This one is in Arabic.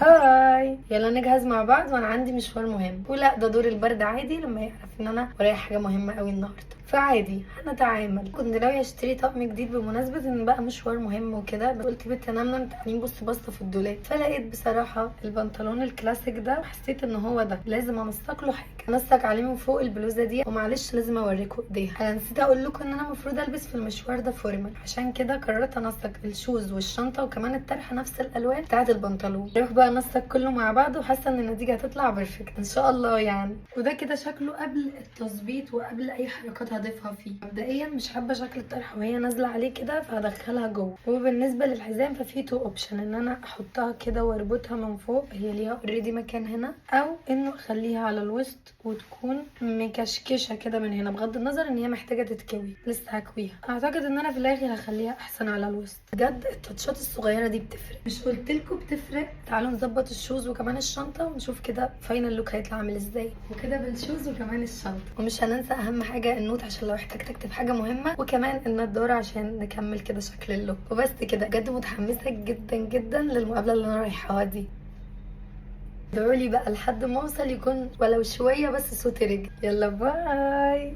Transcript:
هاي، يلا نجهز مع بعض وانا عندي مشوار مهم. ولا ده دور البرد عادي لما يعرف ان انا ورايا حاجه مهمه قوي النهارده، فعادي هنتعامل. كنت ناويه اشتري طقم جديد بمناسبه ان بقى مشوار مهم وكده، بس قلت بنت انام تعالي نبص بصه في الدولاب، فلقيت بصراحه البنطلون الكلاسيك ده وحسيت ان هو ده لازم انسق له حاجه، انسق عليه من فوق البلوزه دي. ومعلش لازم اوريكم ايديها، انا نسيت اقول لكم ان انا المفروض البس في المشوار ده فورمال، عشان كده قررت انسق الشوز والشنطه وكمان الطرحه نفس الالوان بتاعه البنطلون. نروح بقى انسق كله مع بعض، وحاسه ان النتيجه هتطلع بيرفكت ان شاء الله يعني. وده كده شكله قبل التظبيط وقبل اي حركات هضيفها فيه. مبدئيا مش حابه شكل الطرحه وهي نازله عليه كده، فهدخلها جوه. وبالنسبه للحزام ففي تو اوبشن، ان انا احطها كده واربطها من فوق، هي ليها اوريدي مكان هنا، او انه اخليها على الوسط وتكون مكشكشه كده من هنا، بغض النظر ان هي محتاجه تتكوي، لسه هكويها. اعتقد ان انا في الاخر هخليها احسن على الوسط. بجد التاتشات الصغيره دي بتفرق، مش قلتلكوا بتفرق؟ تعالوا نظبط الشوز وكمان الشنطه ونشوف كده فاينل لوك هيطلع عامل ازاي. وكده بالشوز وكمان الشنطه، ومش هننسى اهم حاجه النوت عشان لو احتجت اكتب حاجه مهمه، وكمان النضاره عشان نكمل كده شكل اللوك. وبس كده، بجد متحمسه جدا جدا للمقابله اللي انا رايحاها دي. ادعولي بقى لحد ما اوصل يكون ولو شويه بس صوتي رجع. يلا باي.